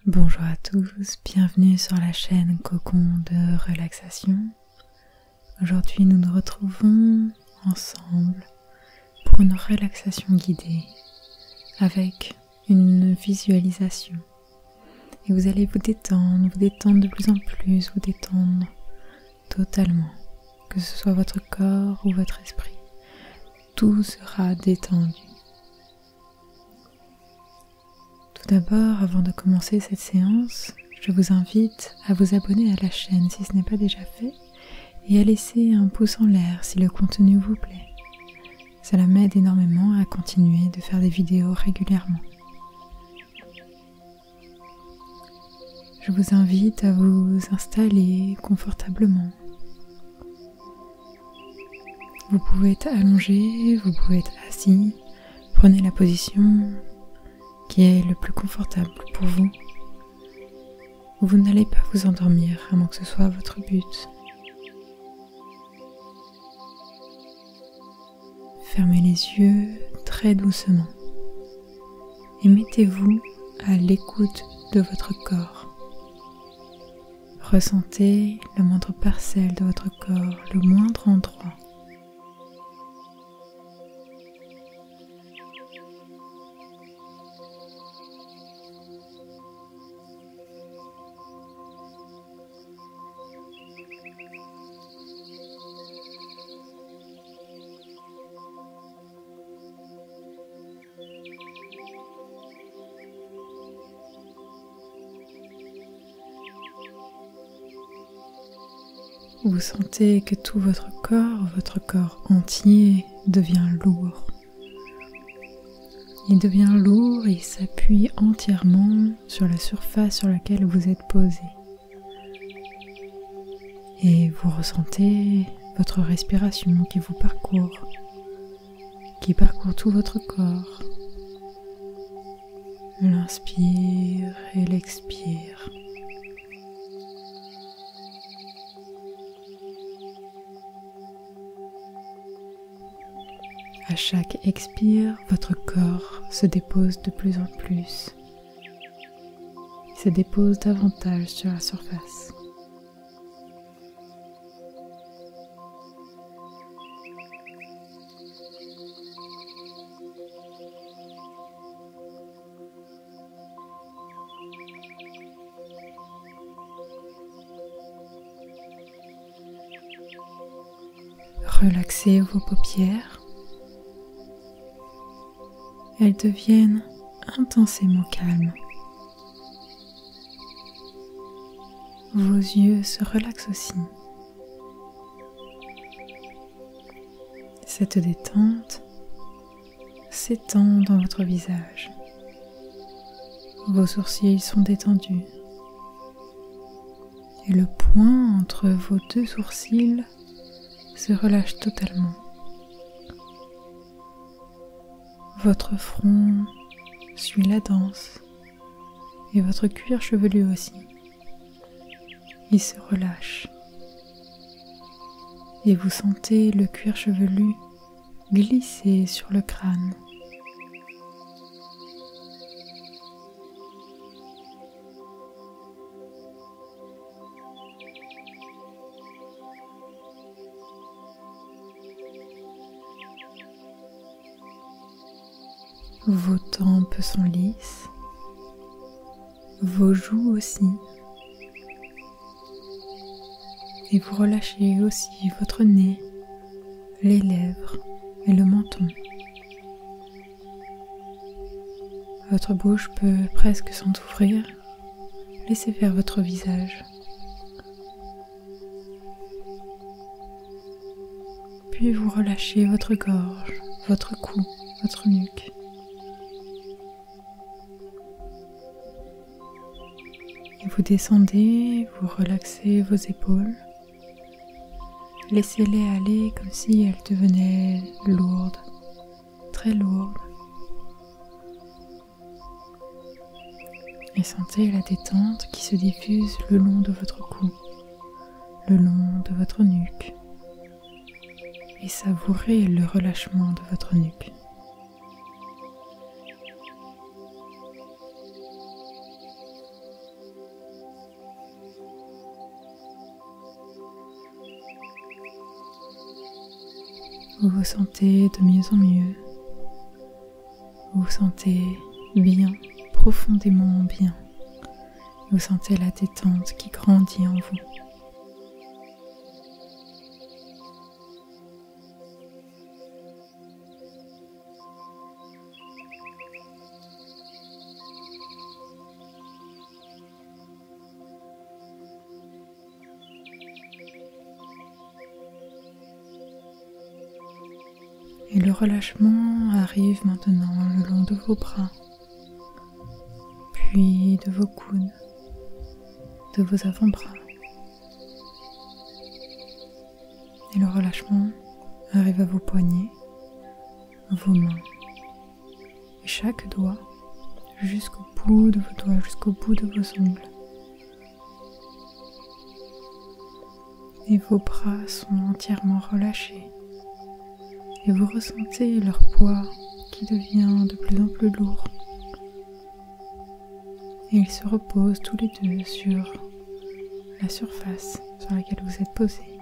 Bonjour à tous, bienvenue sur la chaîne Cocon de relaxation. Aujourd'hui nous nous retrouvons ensemble pour une relaxation guidée avec une visualisation. Et vous allez vous détendre de plus en plus, vous détendre totalement, que ce soit votre corps ou votre esprit, tout sera détendu. Tout d'abord, avant de commencer cette séance, je vous invite à vous abonner à la chaîne si ce n'est pas déjà fait et à laisser un pouce en l'air si le contenu vous plaît. Cela m'aide énormément à continuer de faire des vidéos régulièrement. Je vous invite à vous installer confortablement. Vous pouvez être allongé, vous pouvez être assis. Prenez la position qui est le plus confortable pour vous. Vous n'allez pas vous endormir à moins que ce soit votre but. Fermez les yeux très doucement et mettez-vous à l'écoute de votre corps. Ressentez la moindre parcelle de votre corps, le moindre endroit. Vous sentez que tout votre corps entier devient lourd. Il devient lourd et il s'appuie entièrement sur la surface sur laquelle vous êtes posé. Et vous ressentez votre respiration qui vous parcourt, qui parcourt tout votre corps. L'inspire et l'expire. À chaque expire, votre corps se dépose de plus en plus. Il se dépose davantage sur la surface. Relaxez vos paupières. Elles deviennent intensément calmes. Vos yeux se relaxent aussi. Cette détente s'étend dans votre visage. Vos sourcils sont détendus. Et le point entre vos deux sourcils se relâche totalement. Votre front suit la danse et votre cuir chevelu aussi. Il se relâche et vous sentez le cuir chevelu glisser sur le crâne. Vos tempes sont lisses, vos joues aussi, et vous relâchez aussi votre nez, les lèvres et le menton. Votre bouche peut presque s'entrouvrir, laissez faire votre visage. Puis vous relâchez votre gorge, votre cou, votre nuque. Vous descendez, vous relaxez vos épaules. Laissez-les aller comme si elles devenaient lourdes, très lourdes. Et sentez la détente qui se diffuse le long de votre cou, le long de votre nuque. Et savourez le relâchement de votre nuque. Vous vous sentez de mieux en mieux. Vous vous sentez bien, profondément bien. Vous sentez la détente qui grandit en vous. Et le relâchement arrive maintenant le long de vos bras, puis de vos coudes, de vos avant-bras. Et le relâchement arrive à vos poignets, vos mains, et chaque doigt jusqu'au bout de vos doigts, jusqu'au bout de vos ongles. Et vos bras sont entièrement relâchés. Et vous ressentez leur poids qui devient de plus en plus lourd. Et ils se reposent tous les deux sur la surface sur laquelle vous êtes posés.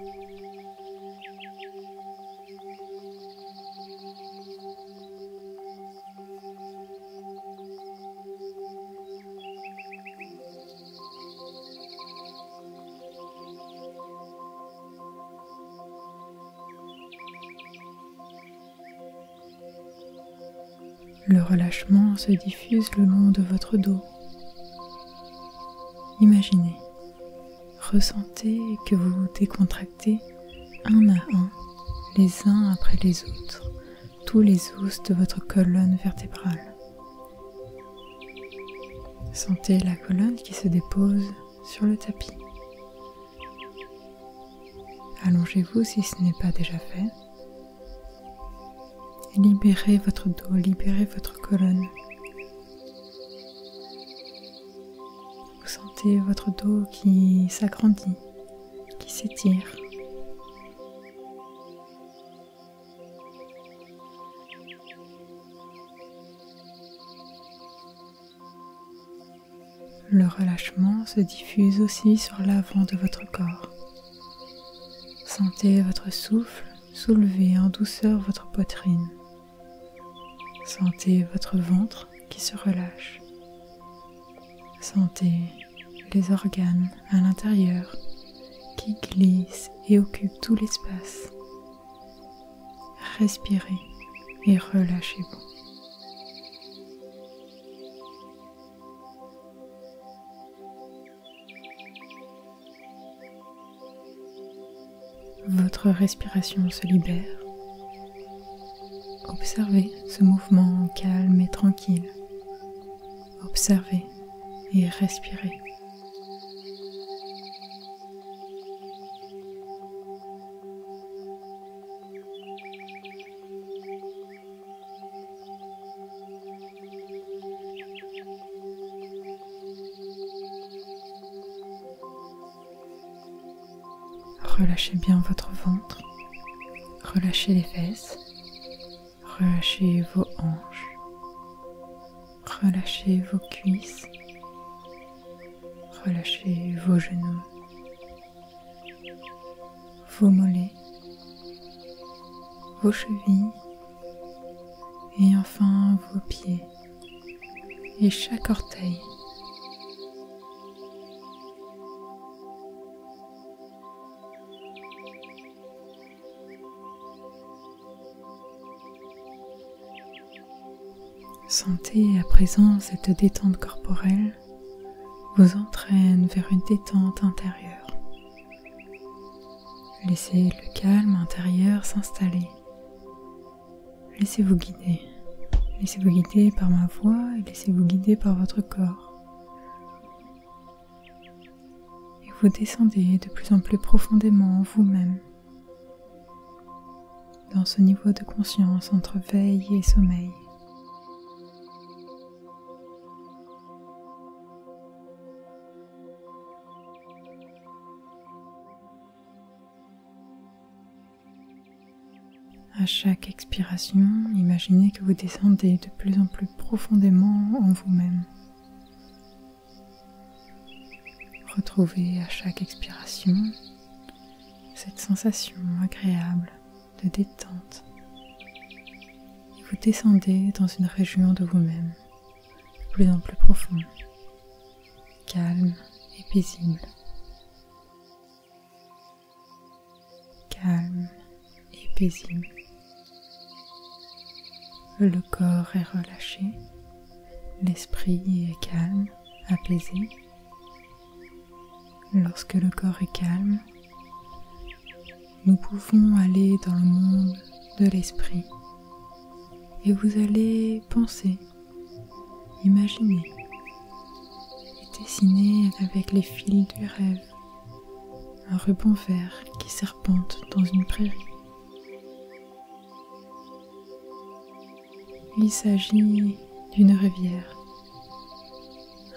Le relâchement se diffuse le long de votre dos. Imaginez, ressentez que vous vous décontractez un à un, les uns après les autres, tous les os de votre colonne vertébrale. Sentez la colonne qui se dépose sur le tapis. Allongez-vous si ce n'est pas déjà fait. Libérez votre dos, libérez votre colonne. Vous sentez votre dos qui s'agrandit, qui s'étire. Le relâchement se diffuse aussi sur l'avant de votre corps. Sentez votre souffle soulever en douceur votre poitrine. Sentez votre ventre qui se relâche. Sentez les organes à l'intérieur qui glissent et occupent tout l'espace. Respirez et relâchez-vous. Votre respiration se libère. Observez ce mouvement calme et tranquille. Observez et respirez. Relâchez bien votre ventre, relâchez les fesses, relâchez vos hanches, relâchez vos cuisses, relâchez vos genoux, vos mollets, vos chevilles et enfin vos pieds et chaque orteil. Sentez à présent cette détente corporelle vous entraîne vers une détente intérieure. Laissez le calme intérieur s'installer. Laissez-vous guider. Laissez-vous guider par ma voix et laissez-vous guider par votre corps. Et vous descendez de plus en plus profondément en vous-même, dans ce niveau de conscience entre veille et sommeil. À chaque expiration, imaginez que vous descendez de plus en plus profondément en vous-même. Retrouvez à chaque expiration cette sensation agréable de détente vous descendez dans une région de vous-même, de plus en plus profonde, calme et paisible. Calme et paisible. Le corps est relâché, l'esprit est calme, apaisé. Lorsque le corps est calme, nous pouvons aller dans le monde de l'esprit et vous allez penser, imaginer et dessiner avec les fils du rêve un ruban vert qui serpente dans une prairie. Il s'agit d'une rivière,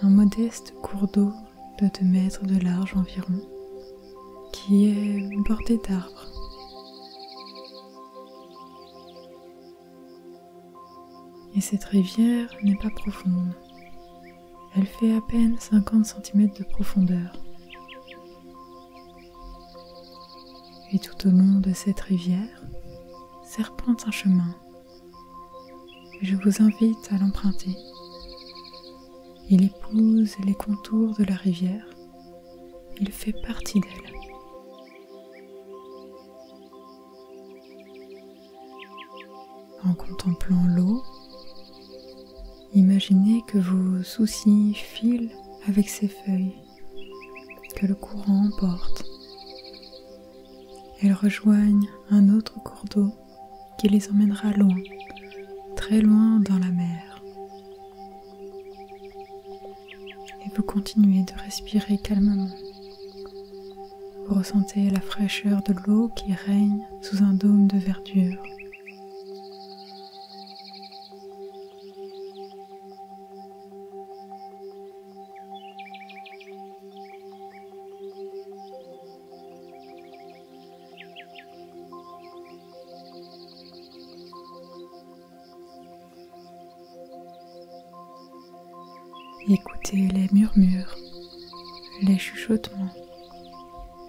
un modeste cours d'eau de 2 mètres de large environ, qui est bordé d'arbres. Et cette rivière n'est pas profonde. Elle fait à peine 50 cm de profondeur. Et tout au long de cette rivière serpente un chemin. Je vous invite à l'emprunter. Il épouse les contours de la rivière. Il fait partie d'elle. En contemplant l'eau, imaginez que vos soucis filent avec ces feuilles, que le courant emporte. Elles rejoignent un autre cours d'eau qui les emmènera loin, très loin dans la mer. Et vous continuez de respirer calmement. Vous ressentez la fraîcheur de l'eau qui règne sous un dôme de verdure. Écoutez les murmures, les chuchotements,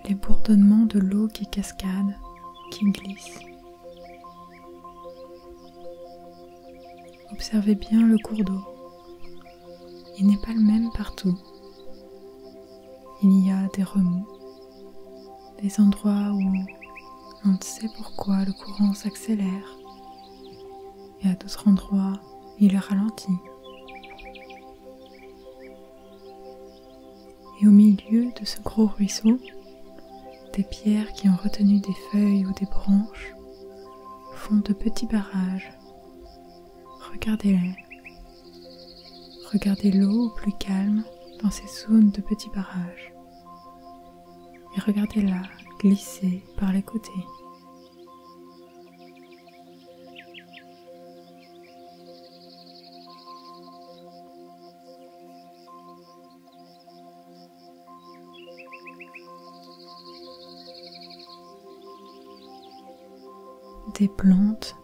les bourdonnements de l'eau qui cascade, qui glisse. Observez bien le cours d'eau. Il n'est pas le même partout. Il y a des remous, des endroits où on ne sait pourquoi le courant s'accélère, et à d'autres endroits il ralentit. Et au milieu de ce gros ruisseau, des pierres qui ont retenu des feuilles ou des branches font de petits barrages. Regardez-les. Regardez l'eau au plus calme dans ces zones de petits barrages. Et regardez-la glisser par les côtés. Des plantes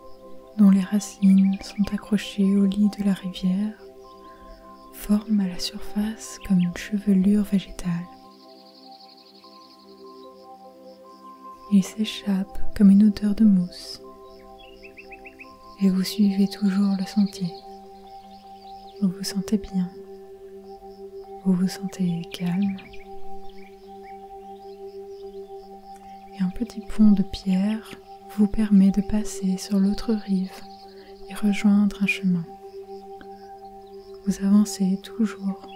dont les racines sont accrochées au lit de la rivière forment à la surface comme une chevelure végétale. Il s'échappe comme une odeur de mousse et vous suivez toujours le sentier. Vous vous sentez bien, vous vous sentez calme. Et un petit pont de pierre vous permet de passer sur l'autre rive et rejoindre un chemin. Vous avancez toujours,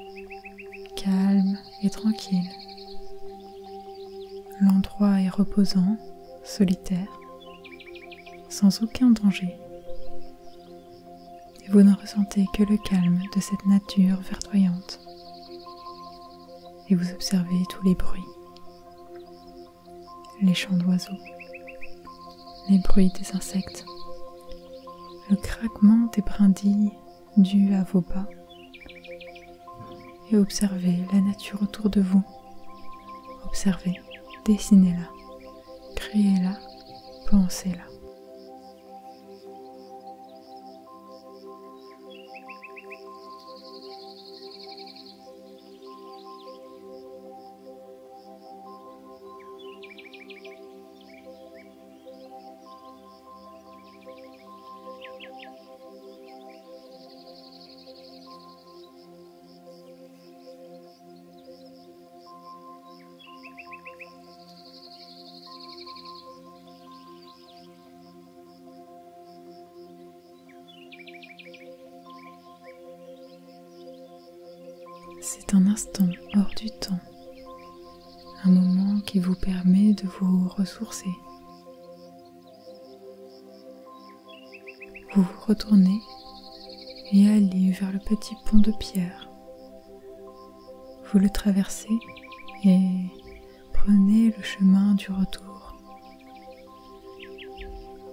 calme et tranquille. L'endroit est reposant, solitaire, sans aucun danger. Et vous ne ressentez que le calme de cette nature verdoyante. Et vous observez tous les bruits, les chants d'oiseaux, les bruits des insectes, le craquement des brindilles dus à vos pas, et observez la nature autour de vous. Observez, dessinez-la, créez-la, pensez-la. C'est un instant hors du temps, un moment qui vous permet de vous ressourcer. Vous vous retournez et allez vers le petit pont de pierre. Vous le traversez et prenez le chemin du retour.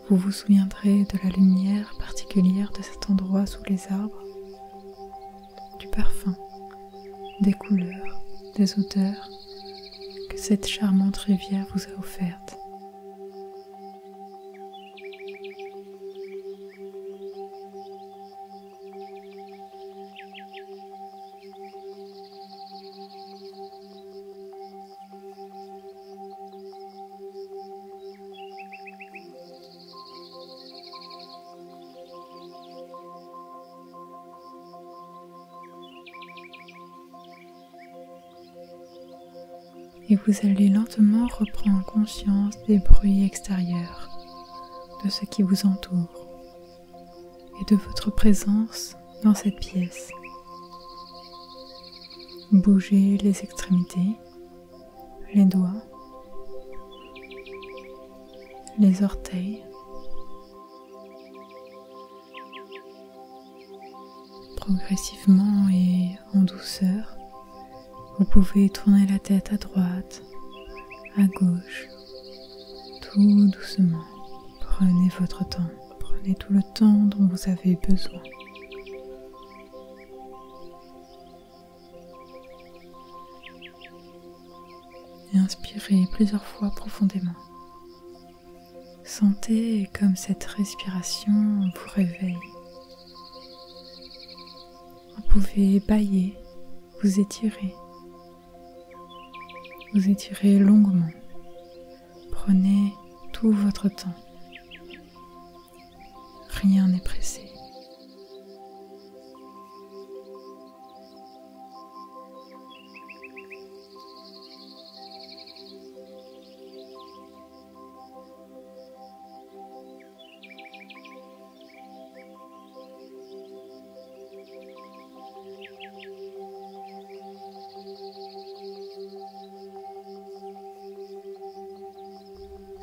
Vous vous souviendrez de la lumière particulière de cet endroit sous les arbres, du parfum, des couleurs, des odeurs que cette charmante rivière vous a offertes. Et vous allez lentement reprendre conscience des bruits extérieurs, de ce qui vous entoure et de votre présence dans cette pièce. Bougez les extrémités, les doigts, les orteils, progressivement et en douceur. Vous pouvez tourner la tête à droite, à gauche, tout doucement. Prenez votre temps, prenez tout le temps dont vous avez besoin. Et inspirez plusieurs fois profondément. Sentez comme cette respiration vous réveille. Vous pouvez bâiller, vous étirer. Vous étirez longuement. Prenez tout votre temps. Rien n'est pressé.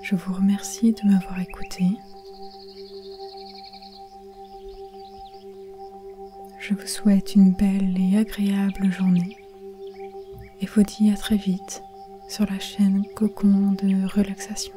Je vous remercie de m'avoir écouté. Je vous souhaite une belle et agréable journée et vous dis à très vite sur la chaîne Cocon de relaxation.